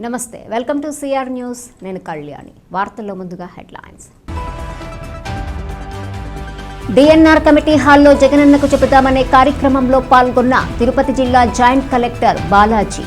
నమస్తే, welcome to CR news. నేను కళ్యాణి. వార్తల్లో ముందుగా హెడ్లైన్స్. డిఎన్ఆర్ కమిటీ హాల్లో జగనన్నకు చెబుతామనే కార్యక్రమంలో పాల్గొన్న తిరుపతి జిల్లా జాయింట్ కలెక్టర్ బాలాజీ.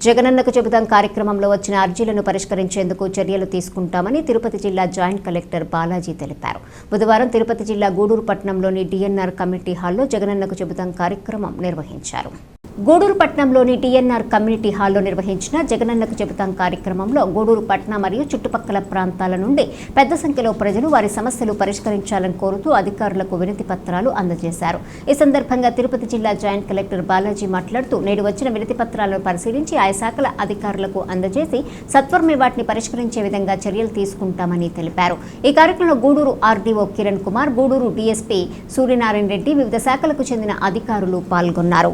జగనన్నకు చెబుతాం కార్యక్రమంలో వచ్చిన అర్జీలను పరిష్కరించేందుకు చర్యలు తీసుకుంటామని తిరుపతి జిల్లా జాయింట్ కలెక్టర్ బాలాజీ తెలిపారు. బుధవారం తిరుపతి జిల్లా గూడూరు పట్టణంలోని డిఎన్ఆర్ కమిటీ హాల్లో జగనన్నకు చెబుతాం కార్యక్రమం నిర్వహించారు. గూడూరు పట్టణంలోని డిఎన్ఆర్ కమ్యూనిటీ హాల్లో నిర్వహించిన జగనన్నకు చెబుతాం కార్యక్రమంలో గూడూరు పట్టణ మరియు చుట్టుపక్కల ప్రాంతాల నుండి పెద్ద సంఖ్యలో ప్రజలు వారి సమస్యలు పరిష్కరించాలని కోరుతూ అధికారులకు వినతి పత్రాలు అందజేశారు. ఈ సందర్భంగా తిరుపతి జిల్లా జాయింట్ కలెక్టర్ బాలాజీ మాట్లాడుతూ నేడు వచ్చిన వినతి పత్రాలను పరిశీలించి ఆయా శాఖల అధికారులకు అందజేసి సత్వరమే వాటిని పరిష్కరించే విధంగా చర్యలు తీసుకుంటామని తెలిపారు. ఈ కార్యక్రమంలో గూడూరు ఆర్డీఓ కిరణ్ కుమార్, గూడూరు డీఎస్పీ సూర్యనారాయణ రెడ్డి, వివిధ శాఖలకు చెందిన అధికారులు పాల్గొన్నారు.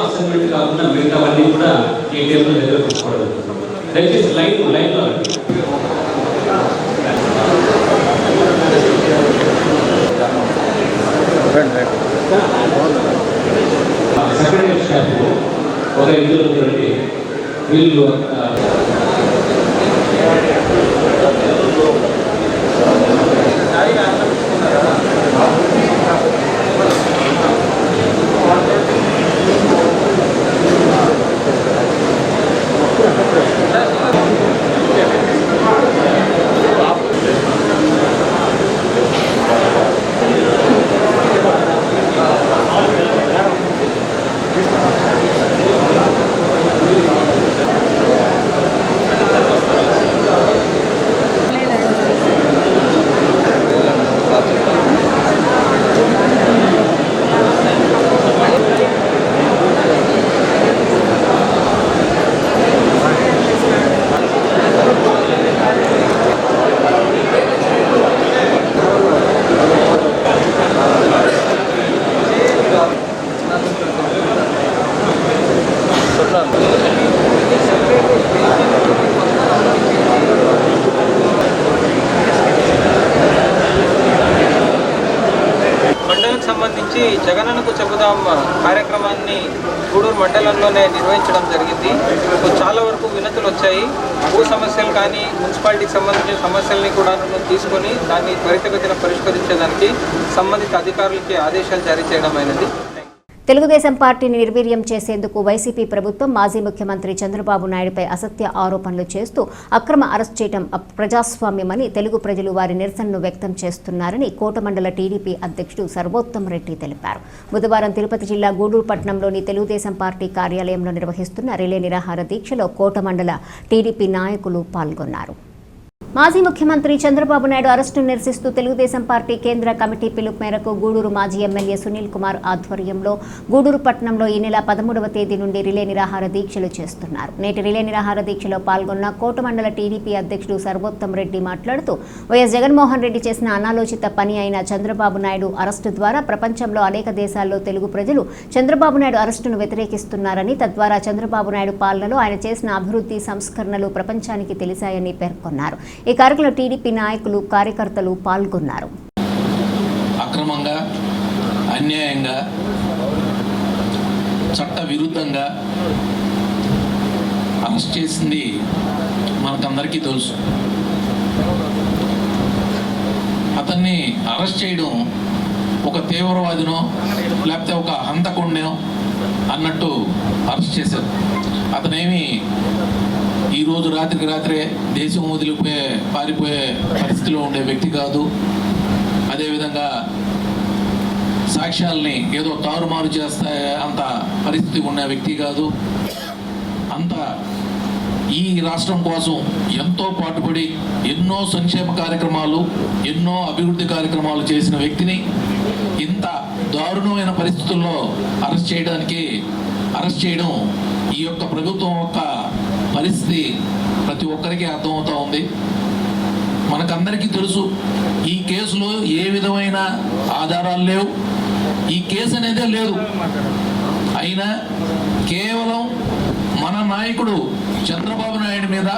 అసైన్మెంట్ కాకుండా మిగతావన్నీ కూడా ఈ టేబుల్ దగ్గర పెట్టుకోవడం. దయచేసి లైన్లో సెకండరీ స్టాఫ్ ఒక ఇద్దరు వీళ్ళు సంబంధించి జగనన్నకు చెబుదాం కార్యక్రమాన్ని గూడూరు మండలంలోనే నిర్వహించడం జరిగింది. చాలా వరకు వినతులు వచ్చాయి. భూ సమస్యలు కానీ మున్సిపాలిటీకి సంబంధించిన సమస్యల్ని కూడా తీసుకొని దాన్ని త్వరితగతిన పరిష్కరించేదానికి సంబంధిత అధికారులకి ఆదేశాలు జారీ చేయడం అయినది. తెలుగుదేశం పార్టీని నిర్వీర్యం చేసేందుకు వైసీపీ ప్రభుత్వం మాజీ ముఖ్యమంత్రి చంద్రబాబు నాయుడుపై అసత్య ఆరోపణలు చేస్తూ అక్రమ అరెస్ట్ చేయడం ప్రజాస్వామ్యమని తెలుగు ప్రజలు వారి నిరసనను వ్యక్తం చేస్తున్నారని కోటమండల టీడీపీ అధ్యక్షుడు సర్వోత్తం రెడ్డి తెలిపారు. బుధవారం తిరుపతి జిల్లా గూడూరు పట్టణంలోని తెలుగుదేశం పార్టీ కార్యాలయంలో నిర్వహిస్తున్న రిలే నిరాహార దీక్షలో కోటమండల టీడీపీ నాయకులు పాల్గొన్నారు. మాజీ ముఖ్యమంత్రి చంద్రబాబు నాయుడు అరెస్టును నిరసిస్తూ తెలుగుదేశం పార్టీ కేంద్ర కమిటీ పిలుపు మేరకు గూడూరు మాజీ ఎమ్మెల్యే సునీల్ కుమార్ ఆధ్వర్యంలో గూడూరు పట్టణంలో ఈ నెల 13వ తేదీ నుండి రిలే నిరాహార దీక్షలు చేస్తున్నారు. నేటి రిలే నిరాహార దీక్షలో పాల్గొన్న కోటమండల టీడీపీ అధ్యక్షుడు సర్వోత్తం రెడ్డి మాట్లాడుతూ వైఎస్ జగన్మోహన్ రెడ్డి చేసిన అనాలోచిత పని అయిన చంద్రబాబు నాయుడు అరెస్టు ద్వారా ప్రపంచంలో అనేక దేశాల్లో తెలుగు ప్రజలు చంద్రబాబు నాయుడు అరెస్టును వ్యతిరేకిస్తున్నారని, తద్వారా చంద్రబాబు నాయుడు పాలనలో ఆయన చేసిన అభివృద్ధి సంస్కరణలు ప్రపంచానికి తెలిసాయని పేర్కొన్నారు. ఈ కార్యక్రమంలో టీడీపీ నాయకులు, కార్యకర్తలు పాల్గొన్నారు. అక్రమంగా, అన్యాయంగా, చట్ట విరుద్ధంగా అరెస్ట్ చేసింది మనకందరికీ తెలుసు. అతన్ని అరెస్ట్ చేయడం ఒక తీవ్రవాదినో లేకపోతే ఒక హంతకుండో అన్నట్టు అరెస్ట్ చేశారు. అతనేమి ఈరోజు రాత్రికి రాత్రే దేశం వదిలిపోయే పారిపోయే పరిస్థితిలో ఉండే వ్యక్తి కాదు. అదేవిధంగా సాక్షి సాక్ష్యాల్ని ఏదో తారుమారు చేస్తే అంత పరిస్థితి ఉన్న వ్యక్తి కాదు. అంత ఈ రాష్ట్రం కోసం ఎంతో పాటుపడి ఎన్నో సంక్షేమ కార్యక్రమాలు, ఎన్నో అభివృద్ధి కార్యక్రమాలు చేసిన వ్యక్తిని ఇంత దారుణమైన పరిస్థితుల్లో అరెస్ట్ చేయడం ఈ యొక్క ప్రభుత్వం యొక్క పరిస్థితి ప్రతి ఒక్కరికి అర్థమవుతూ ఉంది. మనకందరికీ తెలుసు ఈ కేసులో ఏ విధమైన ఆధారాలు లేవు, ఈ కేసు అనేదే లేదు. అయినా కేవలం మన నాయకుడు చంద్రబాబు నాయుడు మీద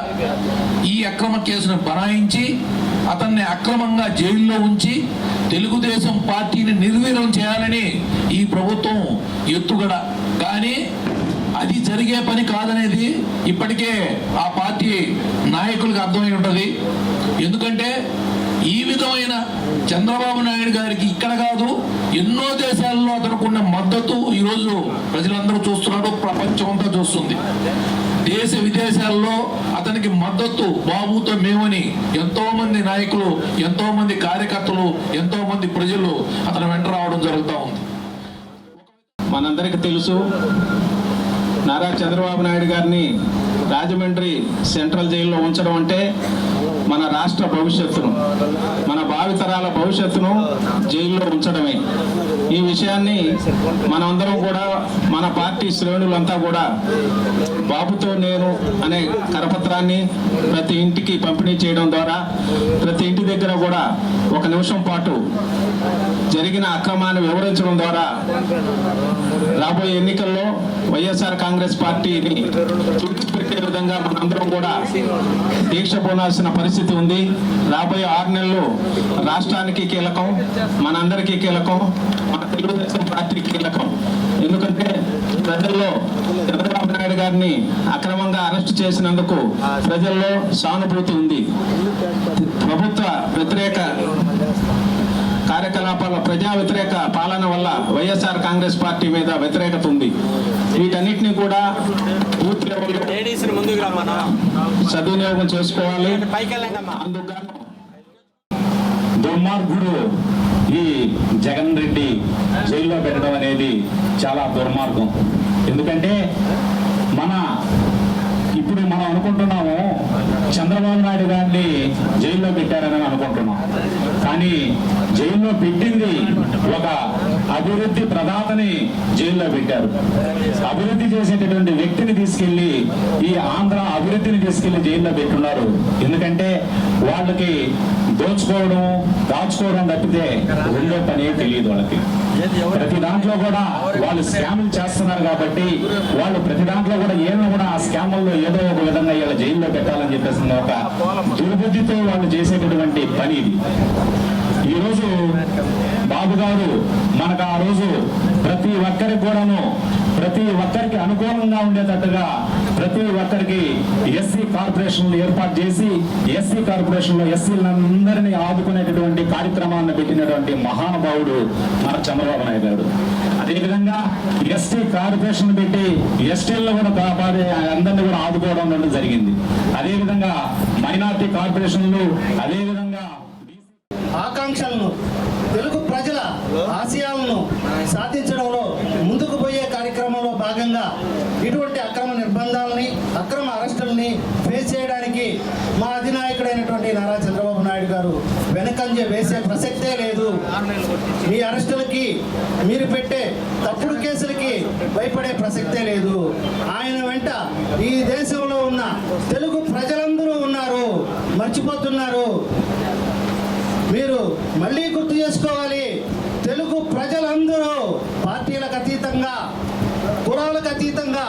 ఈ అక్రమ కేసును బనాయించి అతన్ని అక్రమంగా జైల్లో ఉంచి తెలుగుదేశం పార్టీని నిర్వీర్యం చేయాలని ఈ ప్రభుత్వం ఎత్తుగడ. కానీ అది జరిగే పని కాదనేది ఇప్పటికే ఆ పార్టీ నాయకులకు అర్థమై ఉంటుంది. ఎందుకంటే ఈ విధమైన చంద్రబాబు నాయుడు గారికి ఇక్కడ కాదు ఎన్నో దేశాల్లో అతనుకున్న మద్దతు ఈరోజు ప్రజలందరూ చూస్తున్నారు, ప్రపంచం అంతా చూస్తుంది. దేశ విదేశాల్లో అతనికి మద్దతు బాబుతో మేమని ఎంతో మంది నాయకులు, ఎంతో మంది కార్యకర్తలు, ఎంతో మంది ప్రజలు అతని వెంట రావడం జరుగుతూ ఉంది. మనందరికీ తెలుసు, నారా చంద్రబాబు నాయుడు గారిని రాజమండ్రి సెంట్రల్ జైల్లో ఉంచడం అంటే మన రాష్ట్ర భవిష్యత్తును, మన భావితరాల భవిష్యత్తును జైల్లో ఉంచడమే. ఈ విషయాన్ని మనందరం కూడా, మన పార్టీ శ్రేణులంతా కూడా బాబుతో నేను అనే కరపత్రాన్ని ప్రతి ఇంటికి పంపిణీ చేయడం ద్వారా ప్రతి ఇంటి దగ్గర కూడా 1 నిమిషం పాటు జరిగిన అక్రమాన్ని వివరించడం ద్వారా రాబోయే ఎన్నికల్లో వైఎస్ఆర్ కాంగ్రెస్ పార్టీని తుడిచిపెట్టే విధంగా మనందరం కూడా దీక్ష పోనాల్సిన పరిస్థితి ఉంది. రాబోయే 6 నెలలు రాష్ట్రానికి కీలకం, మనందరికీ కీలకం, మన తెలుగుదేశం పార్టీకి కీలకం. ఎందుకంటే ప్రజల్లో చంద్రబాబు నాయుడు గారిని అక్రమంగా అరెస్ట్ చేసినందుకు ప్రజల్లో సానుభూతి ఉంది. ప్రభుత్వ వ్యతిరేక కార్యకలాపాల, ప్రజా వ్యతిరేక పాలన వల్ల వైఎస్ఆర్ కాంగ్రెస్ పార్టీ మీద వ్యతిరేకత ఉంది. వీటన్నిటిని కూడా పూర్తి సద్వినియోగం చేసుకోవాలి. అందుకు దుర్మార్గుడు ఈ జగన్ రెడ్డి జైల్లో పెట్టడం అనేది చాలా దుర్మార్గం. ఎందుకంటే ఇప్పుడు మనం అనుకుంటున్నాము చంద్రబాబు నాయుడు గారిని జైల్లో పెట్టారని అనుకుంటున్నాం. కానీ జైల్లో పెట్టింది ఒక అభివృద్ధి ప్రదాతని జైల్లో పెట్టారు. అభివృద్ధి చేసేటటువంటి వ్యక్తిని తీసుకెళ్లి, ఈ ఆంధ్ర అభివృద్ధిని తీసుకెళ్లి జైల్లో పెట్టున్నారు. ఎందుకంటే వాళ్ళకి దోచుకోవడం, దాచుకోవడం తప్పితే రెండో పని తెలియదు వాళ్ళకి. ప్రతి దాంట్లో కూడా వాళ్ళు స్కాములు చేస్తున్నారు కాబట్టి వాళ్ళు ప్రతి దాంట్లో కూడా ఏమైనా కూడా ఆ స్కాముల్లో ఏదో ఒక విధంగా ఇలా జైల్లో పెట్టాలని చెప్పేసి ఒక దుర్బుద్ధితో వాళ్ళు చేసేటటువంటి పని ఇది. ఈరోజు బాబు గారు మనకు ఆ రోజు ప్రతి ఒక్కరికి కూడాను, ప్రతి ఒక్కరికి అనుకూలంగా ఉండేటట్టుగా ప్రతి ఒక్కరికి ఎస్సీ కార్పొరేషన్లు ఏర్పాటు చేసి ఎస్సీ కార్పొరేషన్లో ఎస్సీలందరినీ ఆదుకునేటటువంటి కార్యక్రమాన్ని పెట్టినటువంటి మహానుభావుడు మన చంద్రబాబు నాయుడు గారు. అదేవిధంగా ఎస్టీ కార్పొరేషన్ పెట్టి ఎస్టీల్లో కూడా కాపాడే అందరినీ కూడా ఆదుకోవడం జరిగింది. అదేవిధంగా మైనార్టీ కార్పొరేషన్లు, అదేవిధంగా ఆకాంక్షలను, తెలుగు ప్రజల ఆశయాలను సాధించడంలో ముందుకు పోయే కార్యక్రమంలో భాగంగా ఇటువంటి అక్రమ నిర్బంధాలని, అక్రమ అరెస్టులని ఫేస్ చేయడానికి మా అధినాయకుడైనటువంటి నారా చంద్రబాబు నాయుడు గారు వెనకంజ వేసే ప్రసక్తే లేదు. మీ అరెస్టులకి, మీరు పెట్టే తప్పుడు కేసులకి భయపడే ప్రసక్తే లేదు. ఆయన వెంట ఈ దేశంలో ఉన్న తెలుగు ప్రజలందరూ ఉన్నారు, మర్చిపోతున్నారు. మీరు మళ్ళీ గుర్తు చేసుకోవాలి, తెలుగు ప్రజలందరూ పార్టీలకు అతీతంగా, కులాలకు అతీతంగా,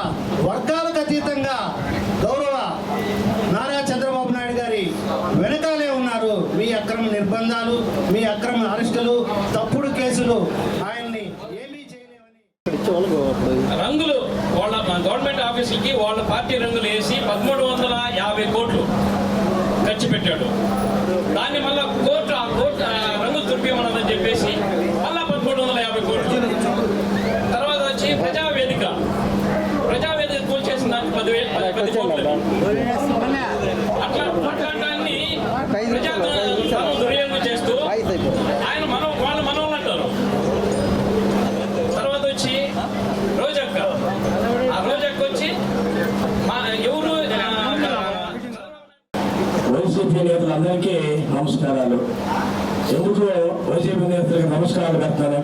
వర్గాలకు అతీతంగా గౌరవ నారా చంద్రబాబు నాయుడు గారి వెనకాలే ఉన్నారు. మీ అక్రమ నిర్బంధాలు, మీ అక్రమ అరెస్టులు, తప్పుడు కేసులు ఆయన్ని ఏమీ చేయలేవని రంగులు వాళ్ళ గవర్నమెంట్ ఆఫీసులకి వాళ్ళ పార్టీ రంగులు వేసి 1350 కోట్లు ఖర్చు పెట్టాడు. దాన్ని మళ్ళా కోర్టు రంగులు తుడిపిమన్నదని చెప్పేసి మళ్ళా 1350 కోట్లు. తర్వాత వచ్చి ప్రజావేదిక కూల్చేసిన దానికి 10 కోట్లు. అట్లాంటి ప్రజాధనం దుర్వినియోగం చేస్తూ ఆయన వాళ్ళు మనోళ్ళు అంటారు.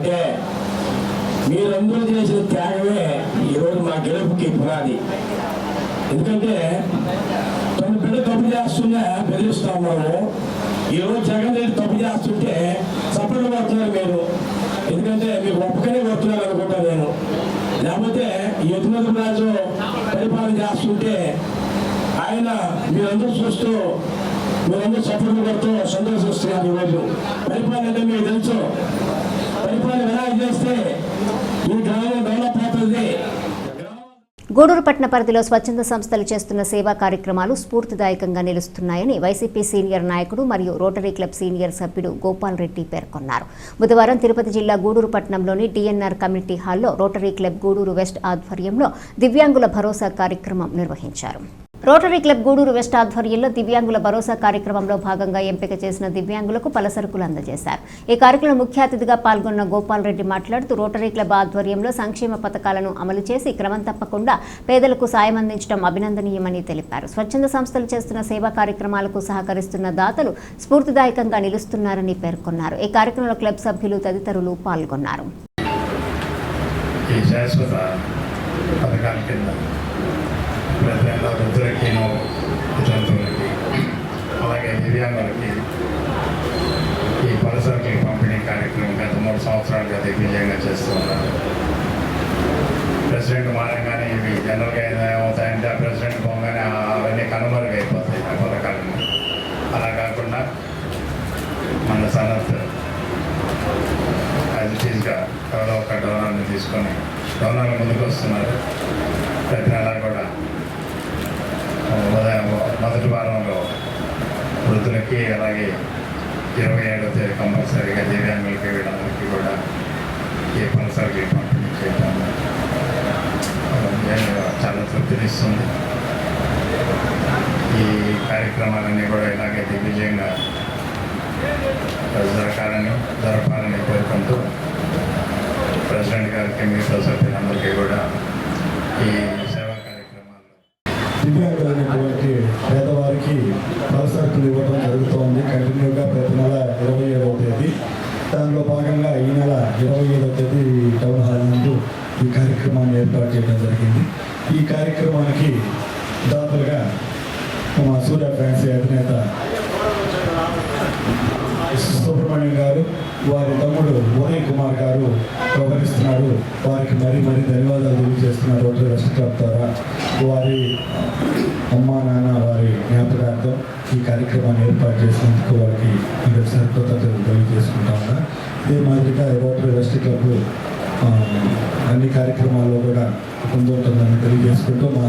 అంటే మీరందరూ చేసిన త్యాగమే ఈరోజు మా గెలుపుకి పునాది. ఎందుకంటే తన బిడ్డ తప్పు చేస్తున్నా బెదిరిస్తా ఉన్నాము. ఈరోజు జగన్ రెడ్డి తప్పు చేస్తుంటే సపోర్ట్ పడుతున్నారు మీరు. ఎందుకంటే మీకు ఒక్కనే పడుతున్నారు అనుకుంటా నేను. లేకపోతే ఎదురు రాజు పరిపాలన చేస్తుంటే ఆయన మీరందరూ చూస్తూ మీరందరూ సపోర్ట్ పడుతూ సంతోషిస్తున్నారు. ఈరోజు పరిపాలన అంటే మీకు తెలుసు, పరిపాలన ఎలా చేస్తే ఈ గ్రామం డెవలప్ అవుతుంది. గూడూరు పట్టణ పరిధిలో స్వచ్ఛంద సంస్థలు చేస్తున్న సేవా కార్యక్రమాలు స్ఫూర్తిదాయకంగా నిలుస్తున్నాయని వైసీపీ సీనియర్ నాయకుడు మరియు రోటరీ క్లబ్ సీనియర్ సభ్యుడు గోపాల్ రెడ్డి పేర్కొన్నారు. బుధవారం తిరుపతి జిల్లా గూడూరు పట్టణంలోని టీఎన్ఆర్ కమ్యూనిటీ హాల్లో రోటరీ క్లబ్ గూడూరు వెస్ట్ ఆధ్వర్యంలో దివ్యాంగుల భరోసా కార్యక్రమం నిర్వహించారు. రోటరీ క్లబ్ గూడూరు వెస్ట్ ఆధ్వర్యంలో దివ్యాంగుల భరోసా కార్యక్రమంలో భాగంగా ఎంపిక చేసిన దివ్యాంగులకు పలసరుకులు అందజేశారు. ఈ కార్యక్రమంలో ముఖ్య అతిథిగా పాల్గొన్న గోపాల్ రెడ్డి మాట్లాడుతూ రోటరీ క్లబ్ ఆధ్వర్యంలో సంక్షేమ పథకాలను అమలు చేసి క్రమం తప్పకుండా పేదలకు సాయం అందించడం అభినందనీయమని తెలిపారు. స్వచ్ఛంద సంస్థలు చేస్తున్న సేవా కార్యక్రమాలకు సహకరిస్తున్న దాతలు స్ఫూర్తిదాయకంగా నిలుస్తున్నారని పేర్కొన్నారు. ఈ కార్యక్రమంలో క్లబ్ సభ్యులు తదితరులు పాల్గొన్నారు. ప్రజల్లో వృద్ధులకి జంతువులకి అలాగే దివ్యాంగులకి ఈ పలసరుకుల పంపిణీ కార్యక్రమం గత 3 సంవత్సరాలుగా దిగ్విజయంగా చేస్తూ ఉన్నారు. ప్రెసిడెంట్ మారంగానే ఇవి జనరల్గా ఏమవుతాయంటే ఆ ప్రెసిడెంట్ పోగానే అవన్నీ కనుమరుగైపోతాయి ఆ పథకాలను. అలా కాకుండా మన సనత్ యాజ్ ఇట్ ఈస్గా ఎవరో ఒక డోనర్ని తీసుకొని డోనర్లు ముందుకు వస్తున్నారు. ప్రతి నెలా కూడా మొదటి వారంలో వృద్ధులకి అలాగే 27వ తేదీ కంపల్సరీగా దివ్యాంగులకి వీళ్ళందరికీ కూడా ఈ పలసరుకులు పంపిణీ చేయడం చాలా తృప్తినిస్తుంది. ఈ కార్యక్రమాలన్నీ కూడా ఇలాగే దిగ్విజయంగా జరపాలని కోరుకుంటూ ప్రెసిడెంట్ గారికి మిగతా సభ్యులందరికీ కూడా ఈ సేవా కార్యక్రమాల్లో దివ్యాంగులైనటువంటి పేదవారికి పలసరుకులు ఇవ్వడం జరుగుతోంది. కంటిన్యూగా ప్రతి నెల 27వ తేదీ. దానిలో భాగంగా ఈ నెల 27వ తేదీ టౌన్ హాల్ నందు ఈ కార్యక్రమాన్ని ఏర్పాటు చేయడం జరిగింది. ఈ కార్యక్రమానికి దాతలుగా మా సూర్య ఫ్యాన్సీ అధినేత సుబ్రహ్మణ్యం గారు, వారి తమ్ముడు ఉదయ్ కుమార్ గారు వ్యవహరిస్తున్నారు. వారికి మరీ ధన్యవాదాలు తెలియజేస్తున్నారు. రోటరీ వెస్ట్ క్లబ్ ద్వారా వారి అమ్మా నాన్న వారి జ్ఞాపకార్థం ఈ కార్యక్రమాన్ని ఏర్పాటు చేసినందుకు వారికి మరొకసారి కృతజ్ఞతలు తెలియజేసుకుంటా ఉన్నా. ఇదే మాదిరిగా రోటరీ వెస్ట్ క్లబ్ అన్ని కార్యక్రమాల్లో కూడా ముందుంటుందని తెలియజేసుకుంటూ మా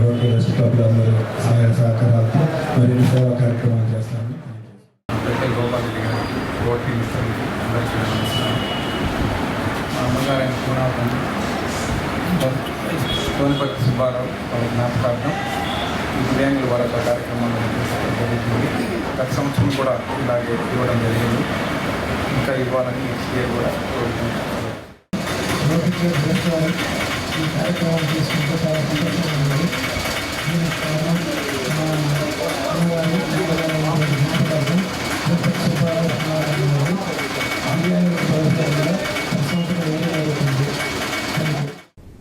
రోటరీ వెస్ట్ క్లబ్లో అందరూ సహాయ సహకారాలతో మరిన్ని సేవా కార్యక్రమాలు చేస్తామని గోపాల్ రెడ్డి గారికి రోటరీ మిత్రులకి అందరికీ నమస్కారం. మా అమ్మగారైన పూనాథం సోనిపట్టి సుబ్బారావు జ్ఞాపకార్థం ఈ దివ్యాంగుల భరోసా కార్యక్రమాన్ని జరుగుతుంది. గత సంవత్సరం కూడా ఇలాగే ఇవ్వడం జరిగింది. ఇంకా ఇవ్వాలని నెక్స్ట్ ఇయర్ కూడా కోరుకుంటున్నాను. ఈ కార్యక్రమం తీసుకుంటే చాలా సంతోషంగా ఉంది. దీనికి కారణం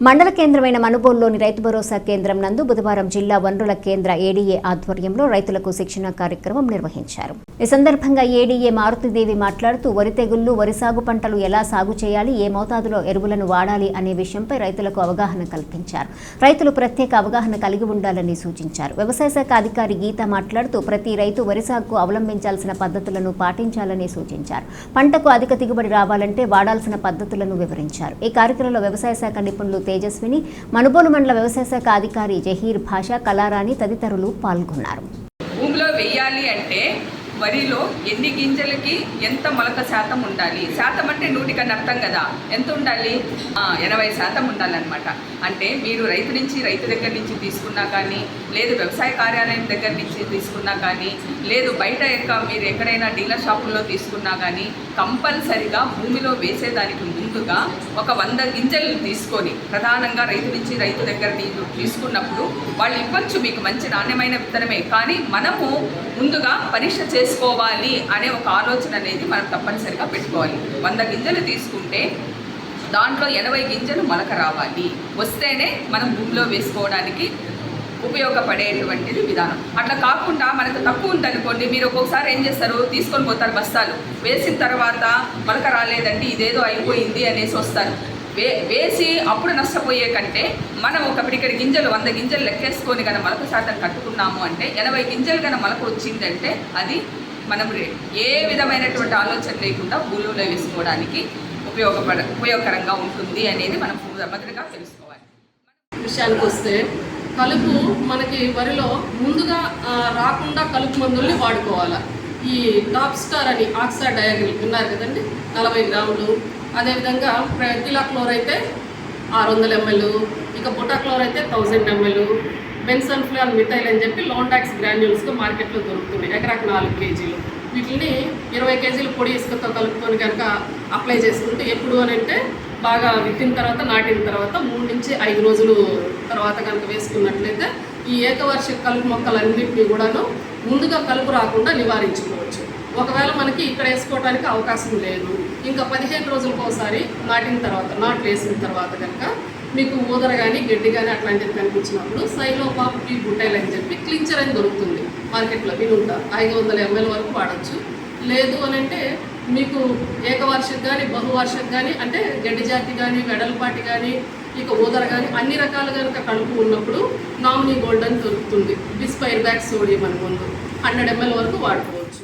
మండల కేంద్రమైన మనుబోలులోని రైతు భరోసా కేంద్రం నందు బుధవారం జిల్లా వనరుల కేంద్ర ఏడీఏ ఆధ్వర్యంలో రైతులకు శిక్షణ కార్యక్రమం నిర్వహించారు. ఈ సందర్భంగా ఏడీఏ మారుతిదేవి మాట్లాడుతూ వరి తెగుళ్లు, వరి సాగు పంటలు ఎలా సాగు చేయాలి, ఏ మోతాదులో ఎరువులను వాడాలి అనే విషయంపై రైతులకు అవగాహన కల్పించారు. రైతులు ప్రత్యేక అవగాహన కలిగి ఉండాలని సూచించారు. వ్యవసాయ శాఖ అధికారి గీత మాట్లాడుతూ ప్రతి రైతు వరి సాగుకు అవలంబించాల్సిన పద్ధతులను పాటించాలని సూచించారు. పంటకు అధిక దిగుబడి రావాలంటే వాడాల్సిన పద్ధతులను వివరించారు. ఈ కార్యక్రమంలో వ్యవసాయ శాఖ నిపుణులు తేజస్విని, మనుబోలు మండల వ్యవసాయ శాఖ అధికారి జహీర్ భాషా, కళారాణి తదితరులు పాల్గొన్నారు. భూమిలో వెయ్యాలి అంటే వరిలో ఎన్ని గింజలకి ఎంత మొలక శాతం ఉండాలి? శాతం అంటే 100 అర్థం కదా, ఎంత ఉండాలి? 80% ఉండాలన్నమాట. అంటే మీరు రైతు దగ్గర నుంచి తీసుకున్నా కానీ, లేదు వ్యవసాయ కార్యాలయం దగ్గర నుంచి తీసుకున్నా కానీ, లేదు బయట మీరు ఎక్కడైనా డీలర్ షాపుల్లో తీసుకున్నా కానీ, కంపల్సరిగా భూమిలో వేసేదానికి ముందుగా ఒక 100 గింజలు తీసుకొని ప్రధానంగా రైతు దగ్గర తీసుకున్నప్పుడు వాళ్ళు ఇవ్వచ్చు మీకు మంచి నాణ్యమైన విత్తనమే, కానీ మనము ముందుగా పరీక్ష చేసి వేసుకోవాలి అనే ఒక ఆలోచన అనేది మనం తప్పనిసరిగా పెట్టుకోవాలి. 100 గింజలు తీసుకుంటే దాంట్లో 80 గింజలు మొలక రావాలి, వస్తేనే మనం భూమిలో వేసుకోవడానికి ఉపయోగపడేటువంటిది విధానం. అట్లా కాకుండా మనకు తక్కువ ఉందనుకోండి, మీరు ఒక్కొక్కసారి ఏం చేస్తారు, తీసుకొని పోతారు బస్తాలు, వేసిన తర్వాత మొలక రాలేదండి ఇదేదో అయిపోయింది అనేసి వస్తారు. వేసి అప్పుడు నష్టపోయే కంటే మనం ఒక పిడికెడు గింజలు 100 గింజలు లెక్కేసుకొని కనుక మొలక శాతం కట్టుకున్నాము అంటే 80 గింజలు కనుక మొలక వచ్చిందంటే అది మనం ఏ విధమైనటువంటి ఆలోచన లేకుండా భూమిలో వేసుకోవడానికి ఉపయోగకరంగా ఉంటుంది అనేది మనం మొదటగా తెలుసుకోవాలి. విషయానికి వస్తే కలుపు మనకి వరిలో ముందుగా రాకుండా కలుపు మందుల్ని వాడుకోవాలి. ఈ టాప్ స్టార్ అని ఆక్సా డయాగ్రిల్ విన్నారు కదండి, 40 గ్రాములు. అదేవిధంగా ప్రతిలాక్లోర్ అయితే 600 ml, ఇక బుటాక్లోర్ అయితే 1000 ml, బెన్సల్ఫ్లాన్ మిథైల్ అని చెప్పి లాండాక్స్ గ్రాన్యూల్స్గా మార్కెట్లో దొరుకుతుంది. ఎకరాకు 4 kgs. వీటిని 20 kgs పొడి ఇసుకతో కలుపుకొని కనుక అప్లై చేసుకుంటే ఎప్పుడు అని అంటే బాగా విత్తిన తర్వాత, నాటిన తర్వాత 3 నుంచి 5 రోజులు తర్వాత కనుక వేసుకున్నట్లయితే ఈ ఏకవార్షిక కలుపు మొక్కలన్నింటినీ కూడాను ముందుగా కలుపు రాకుండా నివారించుకోవచ్చు. ఒకవేళ మనకి ఇక్కడ వేసుకోవడానికి అవకాశం లేదు, ఇంకా 15 రోజులకు ఒకసారి నాట్లు వేసిన తర్వాత కనుక మీకు ఊదర కానీ గడ్డి కానీ అట్లాంటివి కనిపించినప్పుడు సైలోపాప్ బుటైల్ అని చెప్పి క్లించర్ అని దొరుకుతుంది మార్కెట్లో, వినుంటారు. 500 ml వరకు వాడచ్చు. లేదు అని అంటే మీకు ఏకవార్షిక కానీ బహువార్షిక కానీ అంటే గడ్డి జాతి కానీ వెడల్పాటి కానీ ఇక ఊదర కానీ అన్ని రకాలు కనుక కలుపు ఉన్నప్పుడు నామినీ గోల్డ్ అని దొరుకుతుంది. బిస్పైర్ బ్యాక్ సోడియం అని ముందు 100 ml వరకు వాడుకోవచ్చు.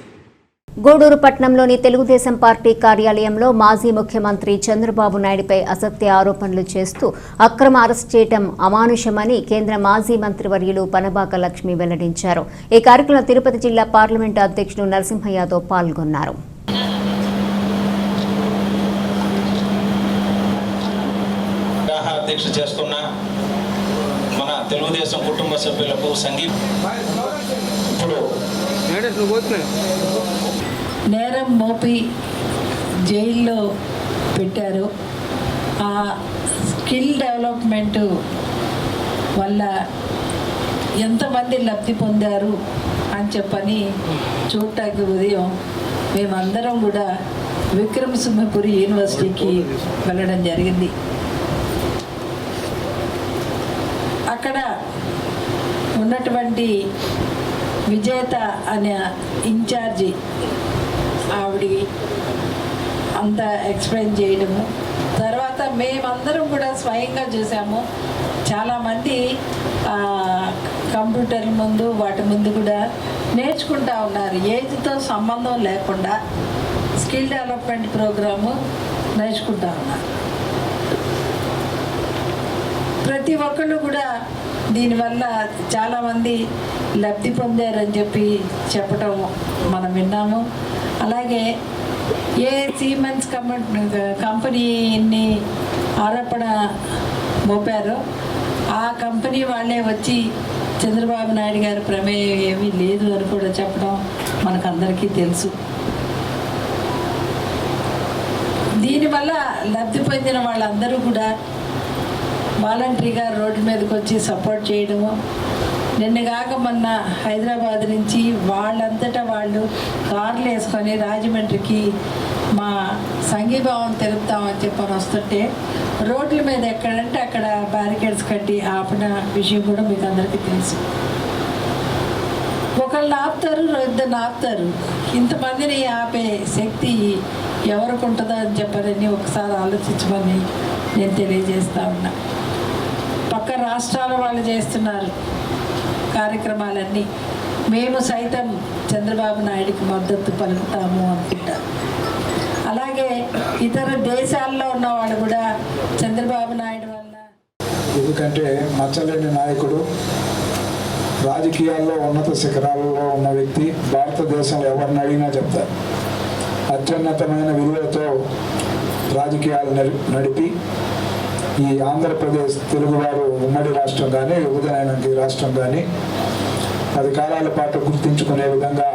గూడూరు పట్టణంలోని తెలుగుదేశం పార్టీ కార్యాలయంలో మాజీ ముఖ్యమంత్రి చంద్రబాబు నాయుడుపై అసత్య ఆరోపణలు చేస్తూ అక్రమ అరెస్ట్ చేయడం అమానుషమని కేంద్ర మాజీ మంత్రివర్యులు పనబాక లక్ష్మి వెల్లడించారు. ఈ కార్యక్రమంలో తిరుపతి జిల్లా పార్లమెంటు అధ్యక్షుడు నరసింహ యాదవ్ పాల్గొన్నారు. అధ్యక్ష చేస్తున్న మన తెలుగుదేశం కుటుంబ సభ్యులకు నేరం మోపి జైల్లో పెట్టారు. ఆ స్కిల్ డెవలప్మెంట్ వల్ల ఎంతమంది లబ్ధి పొందారు అని చెప్పని చూడటానికి ఉదయం మేమందరం కూడా విక్రమసింహపురి యూనివర్సిటీకి వెళ్ళడం జరిగింది. అక్కడ ఉన్నటువంటి విజేత అనే ఇన్ఛార్జి ఆవిడ అంతా ఎక్స్ప్లెయిన్ చేయడము, తర్వాత మేమందరం కూడా స్వయంగా చూసాము. చాలామంది కంప్యూటర్ల ముందు వాటి ముందు కూడా నేర్చుకుంటూ ఉన్నారు. ఏజ్తో సంబంధం లేకుండా స్కిల్ డెవలప్మెంట్ ప్రోగ్రాము నేర్చుకుంటూ ఉన్నారు. ప్రతి ఒక్కళ్ళు కూడా దీనివల్ల చాలామంది లబ్ధి పొందారని చెప్పి చెప్పడం మనం విన్నాము. అలాగే ఏ సీమెన్స్ కంపెనీని ఆరోపణ మోపారో ఆ కంపెనీ వాళ్ళే వచ్చి చంద్రబాబు నాయుడు గారి ప్రమేయం ఏమీ లేదు అని కూడా చెప్పడం మనకందరికీ తెలుసు. దీనివల్ల లబ్ధి పొందిన వాళ్ళందరూ కూడా వాలంటరీగా రోడ్డు మీదకి వచ్చి సపోర్ట్ చేయడము. నిన్నగాక మొన్న హైదరాబాద్ నుంచి వాళ్ళంతటా వాళ్ళు కార్లు వేసుకొని రాజమండ్రికి మా సంఘీభావం తెలుపుతామని చెప్పని వస్తుంటే రోడ్ల మీద ఎక్కడంటే అక్కడ బ్యారికేడ్స్ కట్టి ఆపిన విషయం కూడా మీకు అందరికీ తెలుసు. ఒకళ్ళని ఆపుతారు, ఇద్దరిని ఆపుతారు. ఇంతమందిని ఆపే శక్తి ఎవరికి ఉంటుందో అని చెప్పని ఒకసారి ఆలోచించమని నేను తెలియజేస్తా ఉన్నా. పక్క రాష్ట్రాల వాళ్ళు చేస్తున్నారు కార్యక్రమాలన్నీ, మేము సైతం చంద్రబాబు నాయుడికి మద్దతు పలుకుతాము అనుకుంటా. అలాగే ఇతర దేశాల్లో ఉన్న వాళ్ళు కూడా చంద్రబాబు నాయుడు వల్ల, ఎందుకంటే మచ్చలేని నాయకుడు, రాజకీయాల్లో ఉన్నత శిఖరాలలో ఉన్న వ్యక్తి, భారతదేశంలో ఎవరిని అడిగినా చెప్తారు. అత్యున్నతమైన విలువలతో రాజకీయాలు నడిపి ఈ ఆంధ్రప్రదేశ్ తెలుగువారు ఉమ్మడి రాష్ట్రం కానీ విభజన రాష్ట్రం కానీ 10 కాలాల పాటు గుర్తించుకునే విధంగా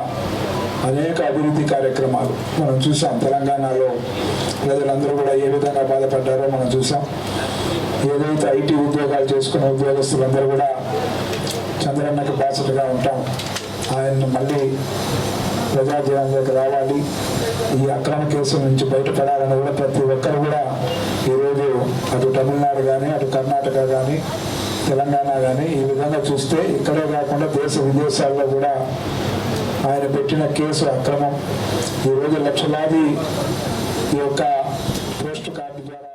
అనేక అభివృద్ధి కార్యక్రమాలు మనం చూసాం. తెలంగాణలో ప్రజలందరూ కూడా ఏ విధంగా బాధపడ్డారో మనం చూసాం. ఏదైతే ఐటీ ఉద్యోగాలు చేసుకునే ఉద్యోగస్తులందరూ కూడా చంద్రన్నకి బాసటగా ఉంటాం, ఆయన్ని మళ్ళీ ప్రజాజీవనంలోకి రావాలి, ఈ అక్రమ కేసుల నుంచి బయటపడాలని కూడా ప్రతి ఒక్కరు కూడా ఈరోజు అటు తమిళనాడు కానీ, అటు కర్ణాటక కానీ, తెలంగాణ కానీ ఈ విధంగా చూస్తే ఇక్కడే కాకుండా దేశ విదేశాల్లో కూడా ఆయన పెట్టిన కేసు అక్రమం. ఈరోజు లక్షలాది ఈ యొక్క పోస్ట్ కార్డు ద్వారా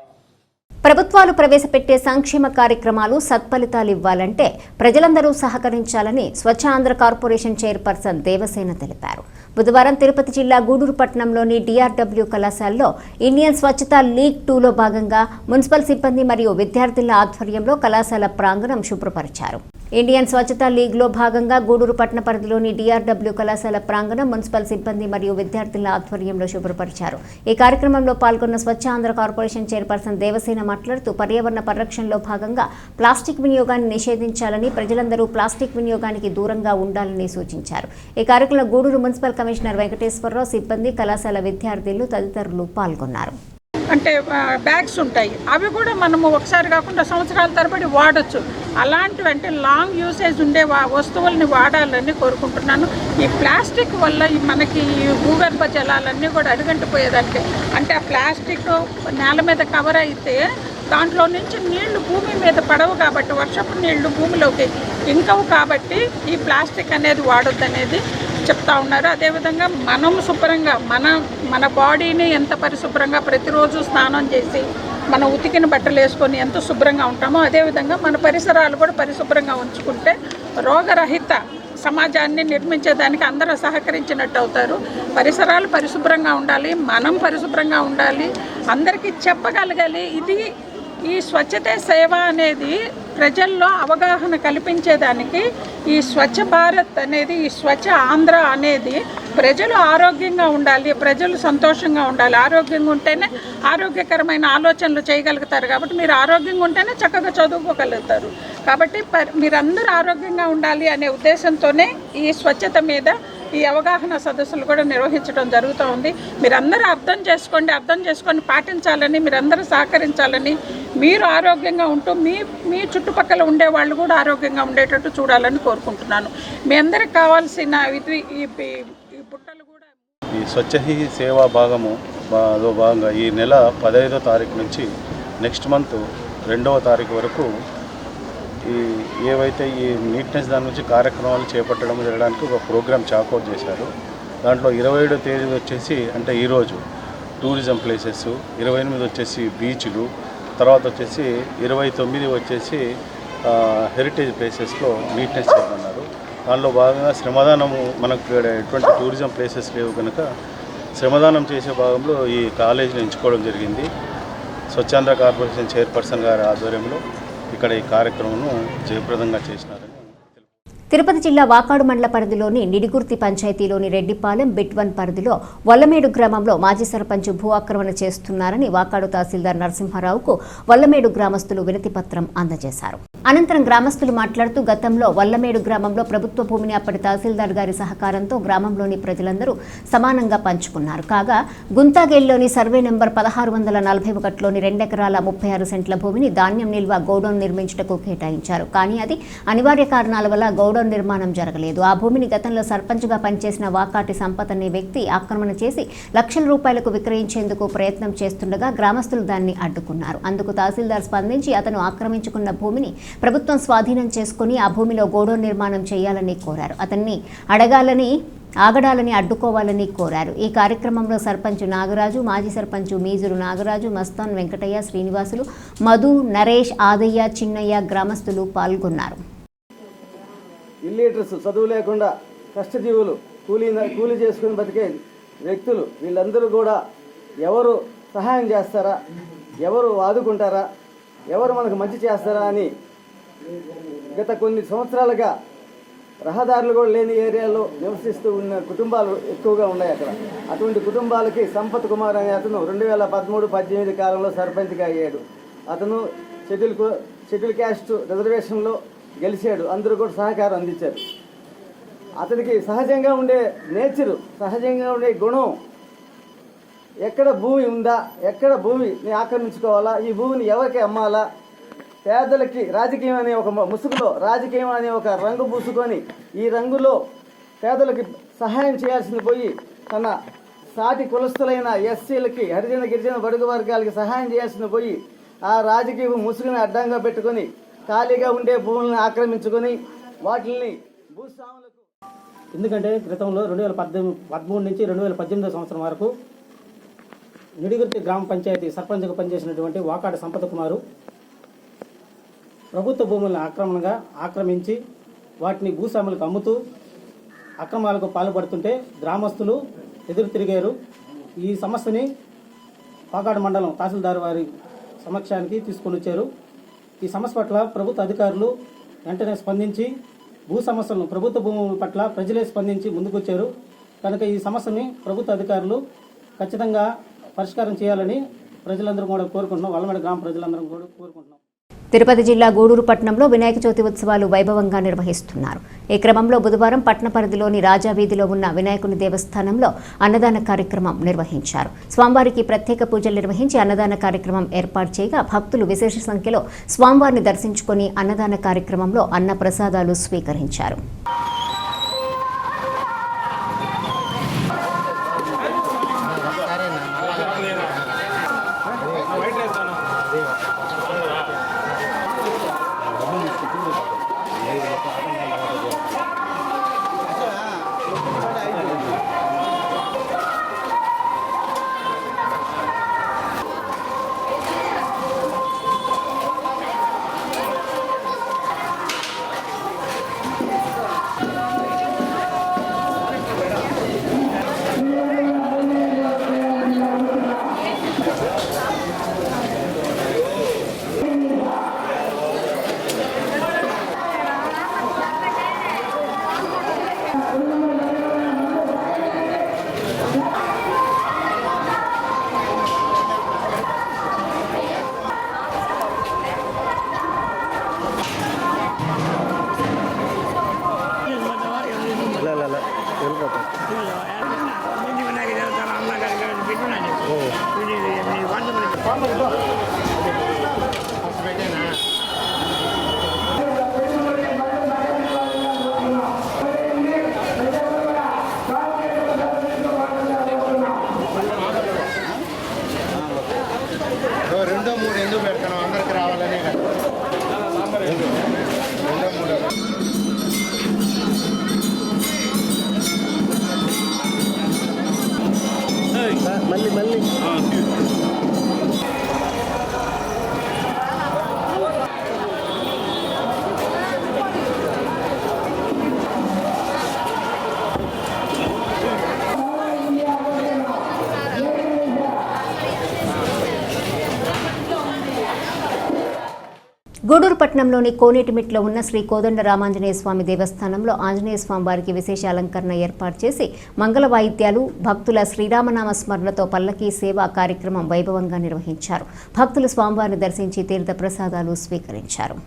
ప్రభుత్వాలు ప్రవేశపెట్టే సంక్షేమ కార్యక్రమాలు సత్ఫలితాలు ఇవ్వాలంటే ప్రజలందరూ సహకరించాలని స్వచ్ఛ ఆంధ్ర కార్పొరేషన్ చైర్పర్సన్ దేవసేన తెలిపారు. బుధవారం తిరుపతి జిల్లా గూడూరు పట్టణంలోని DRW కళాశాలలో ఇండియన్ స్వచ్ఛతా లీగ్ 2లో భాగంగా మున్సిపల్ సిబ్బంది మరియు విద్యార్థుల ఆధ్వర్యంలో కళాశాల ప్రాంగణం శుభ్రపరిచారు. ఇండియన్ స్వచ్ఛతా లీగ్లో భాగంగా గూడూరు పట్టణ పరిధిలోని DRW కళాశాల ప్రాంగణం మున్సిపల్ సిబ్బంది మరియు విద్యార్థుల ఆధ్వర్యంలో శుభ్రపరిచారు. ఈ కార్యక్రమంలో పాల్గొన్న స్వచ్ఛ ఆంధ్ర కార్పొరేషన్ చైర్పర్సన్ దేవసేన మాట్లాడుతూ పర్యావరణ పరిరక్షణలో భాగంగా ప్లాస్టిక్ వినియోగాన్ని నిషేధించాలని, ప్రజలందరూ ప్లాస్టిక్ వినియోగానికి దూరంగా ఉండాలని సూచించారు. ఈ కార్యక్రమంలో గూడూరు మున్సిపల్ కమిషనర్ వెంకటేశ్వరరావు, సిబ్బంది, కళాశాల విద్యార్థులు తదితరులు పాల్గొన్నారు. అంటే బ్యాగ్స్ ఉంటాయి, అవి కూడా మనము ఒకసారి కాకుండా సంవత్సరాల తరబడి వాడచ్చు. అలాంటివి అంటే లాంగ్ యూసేజ్ ఉండే వస్తువుల్ని వాడాలని కోరుకుంటున్నాను. ఈ ప్లాస్టిక్ వల్ల మనకి ఈ భూగర్భ జలాలన్నీ కూడా అడుగంటిపోయేదానికి, అంటే ఆ ప్లాస్టిక్ నేల మీద కవర్ అయితే దాంట్లో నుంచి నీళ్లు భూమి మీద పడవు కాబట్టి, వర్షపు నీళ్లు భూమిలోకి ఇంకవు కాబట్టి ఈ ప్లాస్టిక్ అనేది వాడొద్దనేది చెప్తా ఉన్నారు. అదేవిధంగా మనం శుభ్రంగా మన బాడీని ఎంత పరిశుభ్రంగా ప్రతిరోజు స్నానం చేసి మన ఉతికిన బట్టలు వేసుకొని ఎంత శుభ్రంగా ఉంటామో అదేవిధంగా మన పరిసరాలు కూడా పరిశుభ్రంగా ఉంచుకుంటే రోగరహిత సమాజాన్ని నిర్మించేదానికి అందరూ సహకరించినట్టు అవుతారు. పరిసరాలు పరిశుభ్రంగా ఉండాలి, మనం పరిశుభ్రంగా ఉండాలి, అందరికీ చెప్పగలగాలి. ఇది ఈ స్వచ్ఛతే సేవ అనేది ప్రజల్లో అవగాహన కల్పించేదానికి ఈ స్వచ్ఛ భారత్ అనేది, ఈ స్వచ్ఛ ఆంధ్ర అనేది ప్రజలు ఆరోగ్యంగా ఉండాలి, ప్రజలు సంతోషంగా ఉండాలి. ఆరోగ్యంగా ఉంటేనే ఆరోగ్యకరమైన ఆలోచనలు చేయగలుగుతారు. కాబట్టి మీరు ఆరోగ్యంగా ఉంటేనే చక్కగా చదువుకోగలుగుతారు. కాబట్టి మీరందరూ ఆరోగ్యంగా ఉండాలి అనే ఉద్దేశంతోనే ఈ స్వచ్ఛత మీద ఈ అవగాహన సదస్సులు కూడా నిర్వహించడం జరుగుతూ ఉంది. మీరందరూ అర్థం చేసుకొని పాటించాలని, మీరందరూ సహకరించాలని, మీరు ఆరోగ్యంగా ఉంటూ మీ చుట్టుపక్కల ఉండే వాళ్ళు కూడా ఆరోగ్యంగా ఉండేటట్టు చూడాలని కోరుకుంటున్నాను. మీ అందరికి కావాల్సిన ఈ బుట్టలు కూడా ఈ స్వచ్ఛ హీ సేవా భాగంలో భాగంగా ఈ నెల 15వ తారీఖు నుంచి నెక్స్ట్ మంత్ 2వ తారీఖు వరకు ఏవైతే ఈ నీట్నెస్ దాని నుంచి కార్యక్రమాలు చేపట్టడం జరగడానికి ఒక ప్రోగ్రామ్ చాకౌట్ చేశారు. దాంట్లో 27వ తేదీ వచ్చేసి అంటే ఈరోజు టూరిజం ప్లేసెస్, 28 వచ్చేసి బీచ్లు, తర్వాత వచ్చేసి 29 వచ్చేసి హెరిటేజ్ ప్లేసెస్లో నీట్నెస్ చేయమన్నారు. దానిలో భాగంగా శ్రమదానము, మనకు ఎటువంటి టూరిజం ప్లేసెస్ లేవు కనుక శ్రమదానం చేసే భాగంలో ఈ కాలేజీని ఎంచుకోవడం జరిగింది. స్వచ్ఛాంధ్ర కార్పొరేషన్ చైర్పర్సన్ గారి ఆధ్వర్యంలో ఇక్కడ ఈ కార్యక్రమం జయప్రదంగా చేసినారని. తిరుపతి జిల్లా వాకాడు మండల పరిధిలోని నిడిగుర్తి పంచాయతీలోని రెడ్డిపాలెం బిట్1 పరిధిలో వల్లమేడు గ్రామంలో మాజీ సర్పంచ్ భూ ఆక్రమణ చేస్తున్నారని వాకాడు తహసీల్దార్ నరసింహారావుకు వల్లమేడు గ్రామస్తులు వినతి పత్రం అందజేశారు. అనంతరం గ్రామస్తులు మాట్లాడుతూ గతంలో వల్లమేడు గ్రామంలో ప్రభుత్వ భూమిని అప్పటి తహసీల్దార్ గారి సహకారంతో గ్రామంలోని ప్రజలందరూ సమానంగా పంచుకున్నారు. కాగా గుంతాగేల్లోని సర్వే నెంబర్ 1641లోని 2 ఎకరాల 36 సెంట్ల భూమిని ధాన్యం నిల్వ గౌడౌన్ నిర్మించుటకు కేటాయించారు. కానీ అది అనివార్య కారణాల వల్ల గౌడౌన్ నిర్మాణం జరగలేదు. ఆ భూమిని గతంలో సర్పంచ్గా పనిచేసిన వాకాటి సంపత్ అనే వ్యక్తి ఆక్రమణ చేసి లక్షల రూపాయలకు విక్రయించేందుకు ప్రయత్నం చేస్తుండగా గ్రామస్తులు దాన్ని అడ్డుకున్నారు. అందుకు తహసీల్దార్ స్పందించి అతను ఆక్రమించుకున్న భూమిని ప్రభుత్వం స్వాధీనం చేసుకుని ఆ భూమిలో గోడౌన్ నిర్మాణం చేయాలని కోరారు. అతన్ని ఆగడాలని అడ్డుకోవాలని కోరారు. ఈ కార్యక్రమంలో సర్పంచ్ నాగరాజు, మాజీ సర్పంచ్ మీజురు నాగరాజు, మస్తాన్ వెంకటయ్య, శ్రీనివాసులు, మధు, నరేష్, ఆదయ్య, చిన్నయ్య గ్రామస్తులు పాల్గొన్నారు. ఇల్లీటర్స్, చదువు లేకుండా కష్టజీవులు, కూలీ చేసుకుని బతికే వ్యక్తులు, వీళ్ళందరూ కూడా ఎవరు సహాయం చేస్తారా, ఎవరు ఆదుకుంటారా, ఎవరు మనకు మంచి చేస్తారా అని గత కొన్ని సంవత్సరాలుగా రహదారులు కూడా లేని ఏరియాలో నివసిస్తూ ఉన్న కుటుంబాలు ఎక్కువగా ఉన్నాయి అక్కడ. అటువంటి కుటుంబాలకి సంపత్ కుమార్ అనే అతను 2013-18 కాలంలో సర్పంచ్గా అయ్యాడు. అతను షెడ్యూల్ క్యాస్ట్ రిజర్వేషన్లో గెలిచాడు. అందరూ కూడా సహకారం అందించారు. అతనికి సహజంగా ఉండే నేచరు, సహజంగా ఉండే గుణం, ఎక్కడ భూమి ఉందా, ఎక్కడ భూమిని ఆక్రమించుకోవాలా, ఈ భూమిని ఎవరికి అమ్మాలా, పేదలకి రాజకీయం అనే ఒక ముసుగులో రాజకీయం అనే ఒక రంగు పూసుకొని ఈ రంగులో పేదలకి సహాయం చేయాల్సింది పోయి తన సాటి కులస్తులైన ఎస్సీలకి, హరిజన గిరిజన బడుగు వర్గాలకి సహాయం చేయాల్సింది పోయి ఆ రాజకీయ ముసుగుని అడ్డంగా పెట్టుకొని ఖాళీగా ఉండే భూములను ఆక్రమించుకొని వాటిని భూస్వాములకు. ఎందుకంటే గతంలో 2013 నుంచి 2018 సంవత్సరం వరకు నిడిగుర్తి గ్రామ పంచాయతీ సర్పంచ్గా పనిచేసినటువంటి వాకాడ సంపత్ కుమారు ప్రభుత్వ భూములను ఆక్రమించి వాటిని భూస్వాములకు అమ్ముతూ అక్రమాలకు పాల్పడుతుంటే గ్రామస్తులు ఎదురు తిరిగారు. ఈ సమస్యని వాకాడ మండలం తహసీల్దార్ వారి సమక్షానికి తీసుకొని వచ్చారు. ఈ సమస్య పట్ల ప్రభుత్వ అధికారులు వెంటనే స్పందించి భూ సమస్యలను, ప్రభుత్వ భూముల పట్ల ప్రజలే స్పందించి ముందుకొచ్చారు. కనుక ఈ సమస్యని ప్రభుత్వ అధికారులు ఖచ్చితంగా పరిష్కారం చేయాలని ప్రజలందరూ కూడా కోరుకుంటున్నాం. వల్లమేడ గ్రామ ప్రజలందరం కూడా కోరుకుంటున్నాం. తిరుపతి జిల్లా గూడూరు పట్టణంలో వినాయక చవితి ఉత్సవాలు వైభవంగా నిర్వహిస్తున్నారు. ఈ క్రమంలో బుధవారం పట్టణ పరిధిలోని రాజావీధిలో ఉన్న వినాయకుని దేవస్థానంలో అన్నదాన కార్యక్రమం నిర్వహించారు. స్వామివారికి ప్రత్యేక పూజలు నిర్వహించి అన్నదాన కార్యక్రమం ఏర్పాటు చేయగా భక్తులు విశేష సంఖ్యలో స్వామివారిని దర్శించుకొని అన్నదాన కార్యక్రమంలో అన్న ప్రసాదాలు స్వీకరించారు. గూడూరు పట్టణంలోని కోనేటిమిట్లో ఉన్న శ్రీ కోదండ రామాంజనేయ స్వామి దేవస్థానంలో ఆంజనేయ స్వామి వారికి విశేష అలంకరణ ఏర్పాటు చేసి మంగళ వాయిద్యాలు, భక్తుల శ్రీరామనామ స్మరణతో పల్లకీ సేవ కార్యక్రమం వైభవంగా నిర్వహించారు. భక్తులు స్వామివారిని దర్శించి తీర్థ ప్రసాదాలు స్వీకరించారు.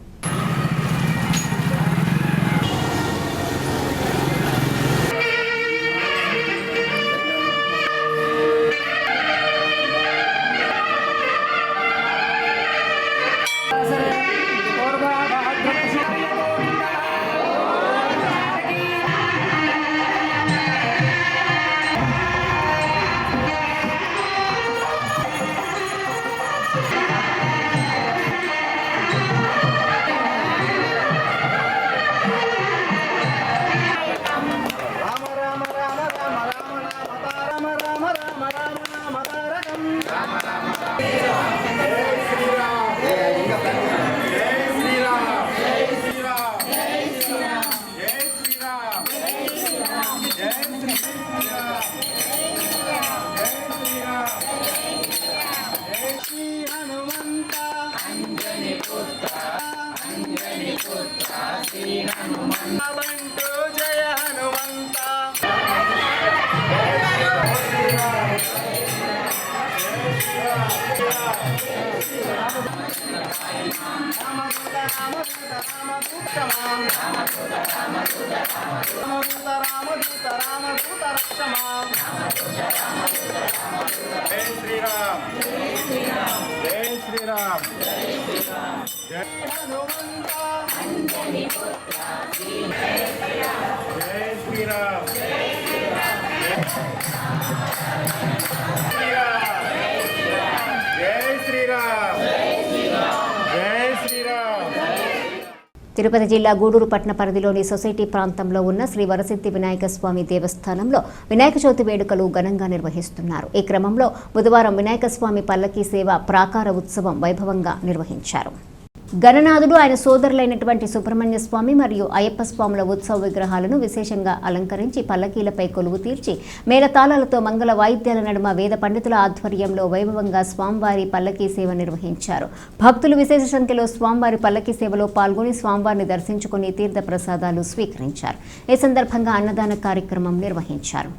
జై శ్రీరామ్. తిరుపతి జిల్లా గూడూరు పట్టణ పరిధిలోని సొసైటీ ప్రాంతంలో ఉన్న శ్రీ వరసిద్ధి వినాయక స్వామి దేవస్థానంలో వినాయక చవితి వేడుకలు ఘనంగా నిర్వహిస్తున్నారు. ఈ క్రమంలో బుధవారం వినాయక స్వామి పల్లకీ సేవ ప్రాకార ఉత్సవం వైభవంగా నిర్వహించారు. గణనాథుడు ఆయన సోదరులైనటువంటి సుబ్రహ్మణ్య స్వామి మరియు అయ్యప్ప స్వాముల ఉత్సవ విగ్రహాలను విశేషంగా అలంకరించి పల్లకీలపై కొలువు తీర్చి మేళతాళాలతో మంగళ వాయిద్యాల నడుమ వేద పండితుల ఆధ్వర్యంలో వైభవంగా స్వామివారి పల్లకీ సేవ నిర్వహించారు. భక్తులు విశేష సంఖ్యలో స్వామివారి పల్లకీ సేవలో పాల్గొని స్వామివారిని దర్శించుకుని తీర్థ ప్రసాదాలు స్వీకరించారు. ఈ సందర్భంగా అన్నదాన కార్యక్రమం నిర్వహించారు.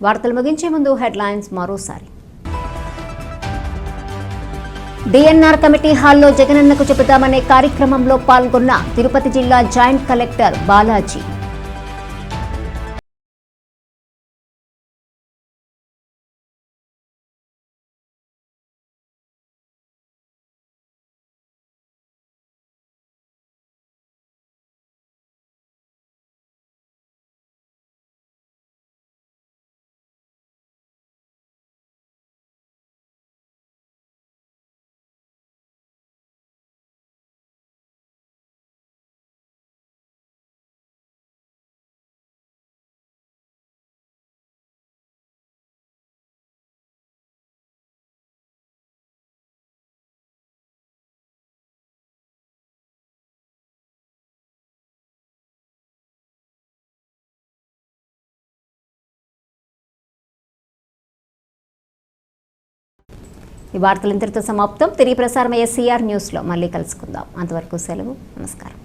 వార్తలు ముగించే ముందు హెడ్లైన్స్ మరోసారి. డిఎన్ఆర్ కమిటీ హాల్లో జగనన్నకు చెబుతామనే కార్యక్రమంలో పాల్గొన్న తిరుపతి జిల్లా జాయింట్ కలెక్టర్ బాలాజీ. ఈ వార్తలు ఇంతటితో సమాప్తం. తిరిగి ప్రసారమయ్యే సిఆర్ న్యూస్లో మళ్ళీ కలుసుకుందాం. అంతవరకు సెలవు. నమస్కారం.